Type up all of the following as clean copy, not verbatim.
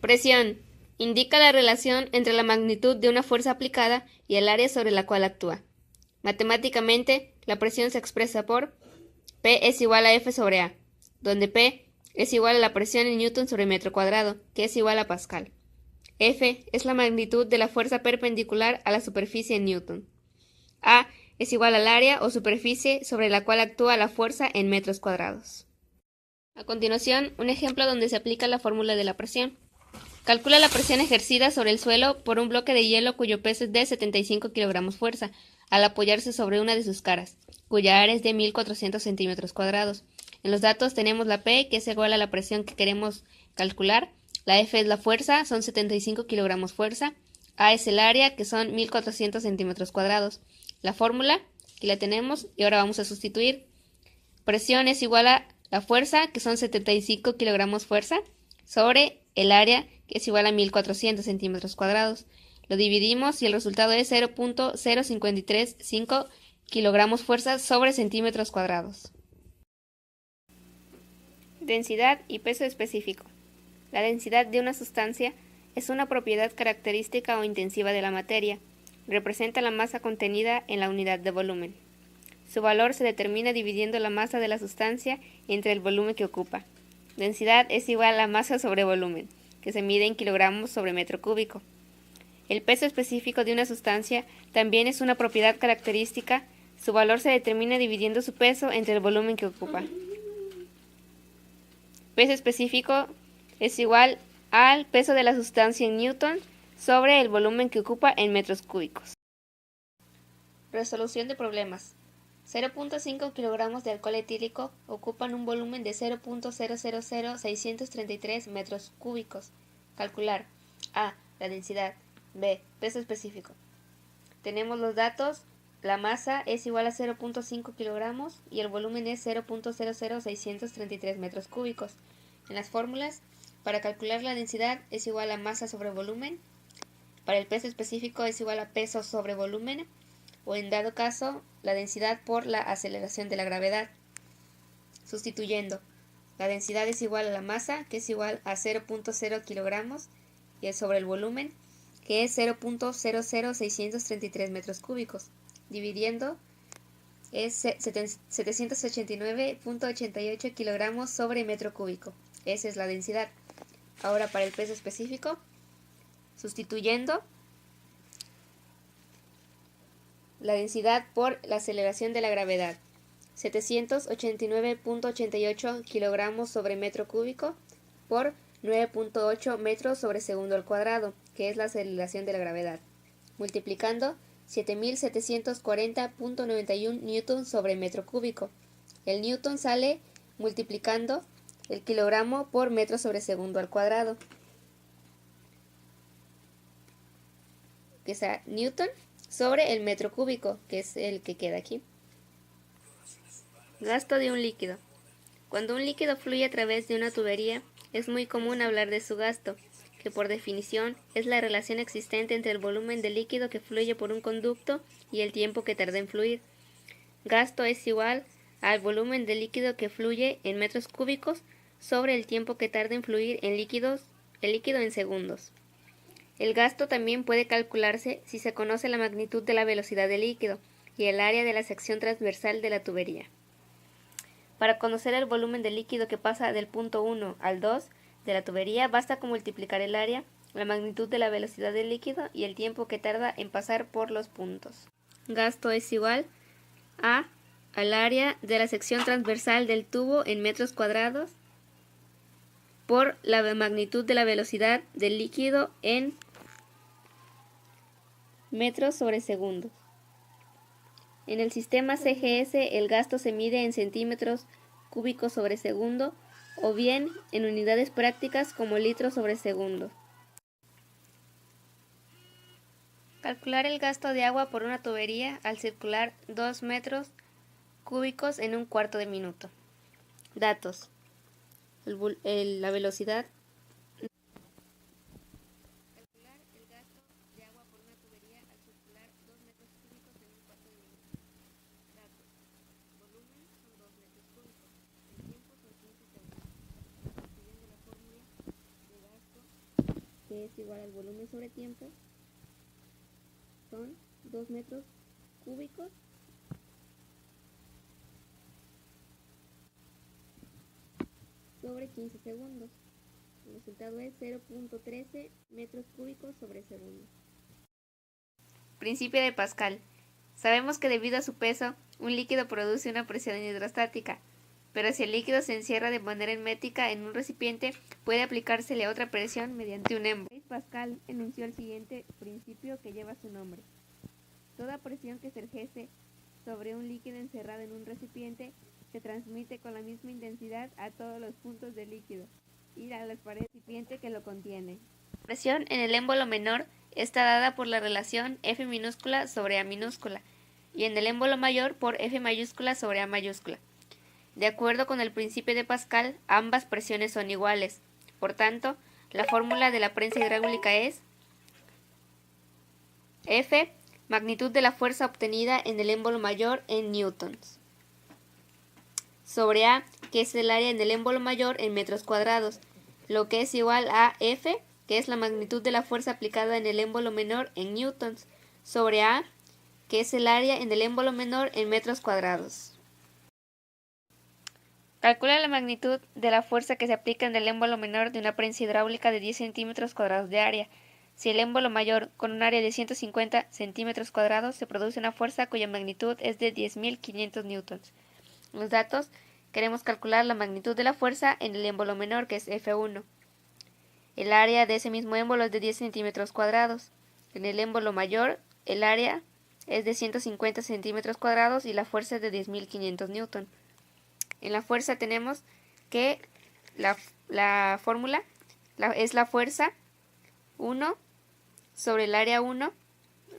Presión. Indica la relación entre la magnitud de una fuerza aplicada y el área sobre la cual actúa. Matemáticamente, la presión se expresa por P es igual a F sobre A, donde P es igual a la presión en newton sobre metro cuadrado, que es igual a pascal. F es la magnitud de la fuerza perpendicular a la superficie en newton. A es igual al área o superficie sobre la cual actúa la fuerza en metros cuadrados. A continuación, un ejemplo donde se aplica la fórmula de la presión. Calcula la presión ejercida sobre el suelo por un bloque de hielo cuyo peso es de 75 kilogramos fuerza, al apoyarse sobre una de sus caras, cuya área es de 1400 centímetros cuadrados. En los datos tenemos la P, que es igual a la presión que queremos calcular, la F es la fuerza, son 75 kilogramos fuerza, A es el área, que son 1400 centímetros cuadrados. La fórmula, aquí la tenemos, y ahora vamos a sustituir. Presión es igual a la fuerza, que son 75 kilogramos fuerza, sobre el área, que es igual a 1400 centímetros cuadrados. Lo dividimos y el resultado es 0.0535 kilogramos fuerza sobre centímetros cuadrados. Densidad y peso específico. La densidad de una sustancia es una propiedad característica o intensiva de la materia. Representa la masa contenida en la unidad de volumen. Su valor se determina dividiendo la masa de la sustancia entre el volumen que ocupa. Densidad es igual a masa sobre volumen, que se mide en kilogramos sobre metro cúbico. El peso específico de una sustancia también es una propiedad característica. Su valor se determina dividiendo su peso entre el volumen que ocupa. Peso específico es igual al peso de la sustancia en newton sobre el volumen que ocupa en metros cúbicos. Resolución de problemas. 0.5 kilogramos de alcohol etílico ocupan un volumen de 0.000633 metros cúbicos. Calcular. A. La densidad. B. Peso específico. Tenemos los datos. La masa es igual a 0.5 kilogramos y el volumen es 0.00633 metros cúbicos. En las fórmulas, para calcular la densidad es igual a masa sobre volumen. Para el peso específico es igual a peso sobre volumen, o en dado caso, la densidad por la aceleración de la gravedad. Sustituyendo, la densidad es igual a la masa, que es igual a 0.0 kilogramos, y sobre el volumen, que es 0.00633 metros cúbicos. Dividiendo, es 789.88 kilogramos sobre metro cúbico. Esa es la densidad. Ahora para el peso específico, sustituyendo la densidad por la aceleración de la gravedad, 789.88 kilogramos sobre metro cúbico por 9.8 metros sobre segundo al cuadrado, que es la aceleración de la gravedad, multiplicando 7.740.91 newton sobre metro cúbico. El newton sale multiplicando el kilogramo por metro sobre segundo al cuadrado, que sea newton sobre el metro cúbico, que es el que queda aquí. Gasto de un líquido. Cuando un líquido fluye a través de una tubería, es muy común hablar de su gasto, que por definición es la relación existente entre el volumen de líquido que fluye por un conducto y el tiempo que tarda en fluir. Gasto es igual al volumen de líquido que fluye en metros cúbicos sobre el tiempo que tarda en fluir el líquido en segundos. El gasto también puede calcularse si se conoce la magnitud de la velocidad del líquido y el área de la sección transversal de la tubería. Para conocer el volumen del líquido que pasa del punto 1 al 2 de la tubería, basta con multiplicar el área, la magnitud de la velocidad del líquido y el tiempo que tarda en pasar por los puntos. Gasto es igual al área de la sección transversal del tubo en metros cuadrados por la magnitud de la velocidad del líquido en metros sobre segundos. En el sistema CGS el gasto se mide en centímetros cúbicos sobre segundo o bien en unidades prácticas como litros sobre segundo. Calcular el gasto de agua por una tubería al circular 2 metros cúbicos en un cuarto de minuto. Datos. La velocidad. Calcular el gasto de agua por una tubería al circular 2 metros cúbicos en un cuarto de minuto. Datos. Volumen son 2 metros cúbicos. El tiempo son 15 segundos. Siguiendo la fórmula de gasto que es igual al volumen sobre tiempo, son 2 metros cúbicos sobre 15 segundos. El resultado es 0.13 metros cúbicos sobre segundo. Principio de Pascal. Sabemos que debido a su peso, un líquido produce una presión hidrostática, pero si el líquido se encierra de manera hermética en un recipiente, puede aplicársele otra presión mediante un embo. Pascal enunció el siguiente principio que lleva su nombre. Toda presión que se ejerce sobre un líquido encerrado en un recipiente se transmite con la misma intensidad a todos los puntos del líquido y a las paredes del recipiente que lo contiene. La presión en el émbolo menor está dada por la relación F minúscula sobre A minúscula y en el émbolo mayor por F mayúscula sobre A mayúscula. De acuerdo con el principio de Pascal, ambas presiones son iguales. Por tanto, la fórmula de la prensa hidráulica es F, magnitud de la fuerza obtenida en el émbolo mayor en newtons, sobre A, que es el área en el émbolo mayor en metros cuadrados, lo que es igual a F, que es la magnitud de la fuerza aplicada en el émbolo menor en newtons, sobre A, que es el área en el émbolo menor en metros cuadrados. Calcula la magnitud de la fuerza que se aplica en el émbolo menor de una prensa hidráulica de 10 centímetros cuadrados de área. Si el émbolo mayor, con un área de 150 centímetros cuadrados, se produce una fuerza cuya magnitud es de 10.500 newtons. En los datos, queremos calcular la magnitud de la fuerza en el émbolo menor, que es F1. El área de ese mismo émbolo es de 10 centímetros cuadrados. En el émbolo mayor, el área es de 150 centímetros cuadrados y la fuerza es de 10.500 newtons. En la fuerza tenemos que la fórmula es la fuerza 1 sobre el área 1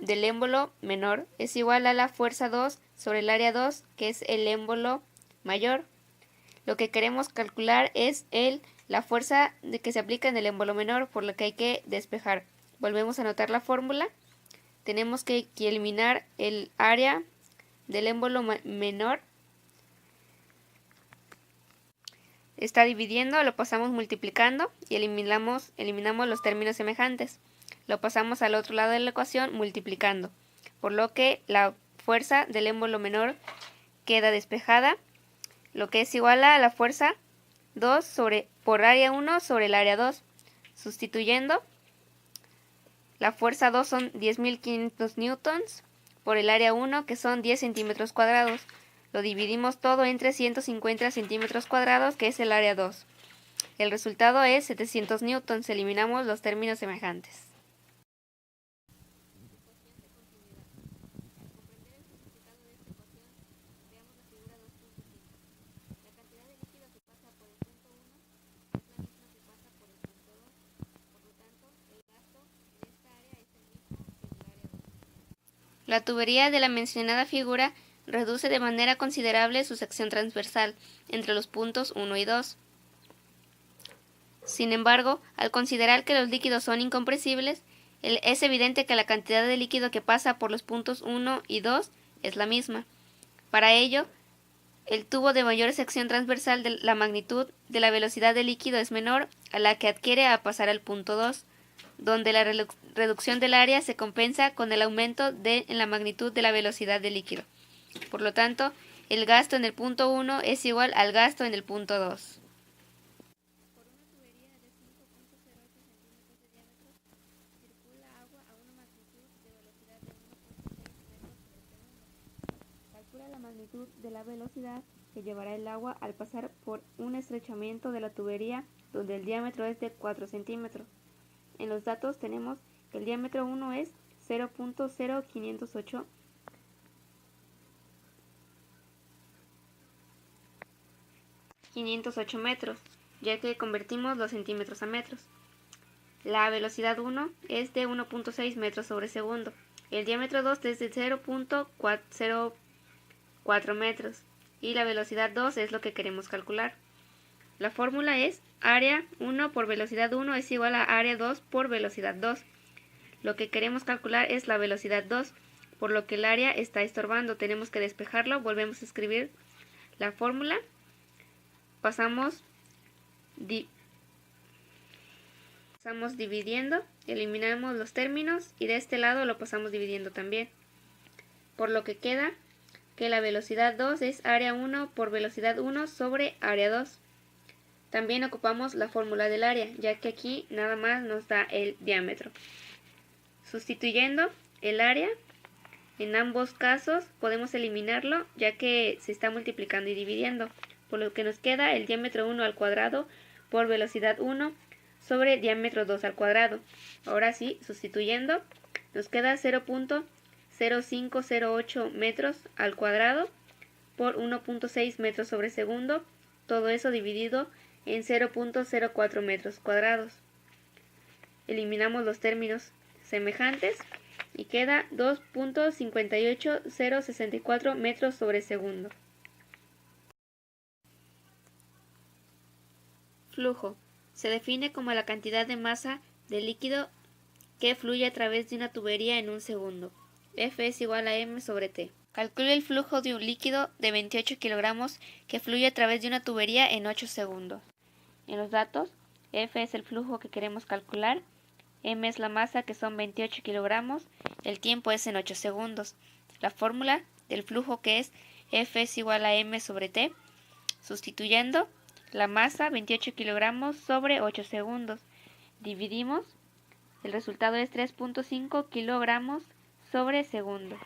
del émbolo menor es igual a la fuerza 2 sobre el área 2, que es el émbolo mayor. Lo que queremos calcular es la fuerza que se aplica en el émbolo menor, por lo que hay que despejar. Volvemos a anotar la fórmula. Tenemos que eliminar el área del émbolo menor. Está dividiendo, lo pasamos multiplicando y eliminamos los términos semejantes. Lo pasamos al otro lado de la ecuación multiplicando, por lo que la fuerza del émbolo menor queda despejada, lo que es igual a la fuerza 2 por área 1 sobre el área 2. Sustituyendo, la fuerza 2 son 10.500 newtons por el área 1, que son 10 centímetros cuadrados. Lo dividimos todo entre 150 centímetros cuadrados, que es el área 2. El resultado es 700 newtons. Eliminamos los términos semejantes. La tubería de la mencionada figura reduce de manera considerable su sección transversal entre los puntos 1 y 2. Sin embargo, al considerar que los líquidos son incompresibles, es evidente que la cantidad de líquido que pasa por los puntos 1 y 2 es la misma. Para ello, el tubo de mayor sección transversal de la magnitud de la velocidad del líquido es menor a la que adquiere al pasar al punto 2, donde la reducción del área se compensa con el aumento en la magnitud de la velocidad del líquido. Por lo tanto, el gasto en el punto 1 es igual al gasto en el punto 2. Por una tubería de 5.08 centímetros de diámetro, circula agua a una magnitud de velocidad de 1.6 metros por segundo. Calcula la magnitud de la velocidad que llevará el agua al pasar por un estrechamiento de la tubería donde el diámetro es de 4 centímetros. En los datos tenemos que el diámetro 1 es 0.0508 metros, ya que convertimos los centímetros a metros. La velocidad 1 es de 1.6 metros sobre segundo. El diámetro 2 es de 0.04 metros y la velocidad 2 es lo que queremos calcular. La fórmula es área 1 por velocidad 1 es igual a área 2 por velocidad 2. Lo que queremos calcular es la velocidad 2, por lo que el área está estorbando. Tenemos que despejarlo. Volvemos a escribir la fórmula. Pasamos Pasamos dividiendo, eliminamos los términos y de este lado lo pasamos dividiendo también. Por lo que queda que la velocidad 2 es área 1 por velocidad 1 sobre área 2. También ocupamos la fórmula del área, ya que aquí nada más nos da el diámetro. Sustituyendo el área, en ambos casos podemos eliminarlo, ya que se está multiplicando y dividiendo, por lo que nos queda el diámetro 1 al cuadrado por velocidad 1 sobre diámetro 2 al cuadrado. Ahora sí, sustituyendo, nos queda 0.0508 metros al cuadrado por 1.6 metros sobre segundo, todo eso dividido en 0.04 metros cuadrados. Eliminamos los términos semejantes y queda 2.58064 metros sobre segundo. Flujo. Se define como la cantidad de masa de líquido que fluye a través de una tubería en un segundo. F es igual a m sobre t. Calcule el flujo de un líquido de 28 kilogramos que fluye a través de una tubería en 8 segundos. En los datos, F es el flujo que queremos calcular, m es la masa que son 28 kilogramos, el tiempo es en 8 segundos. La fórmula del flujo que es F es igual a m sobre t, sustituyendo la masa 28 kilogramos sobre 8 segundos. Dividimos, el resultado es 3.5 kilogramos sobre segundo.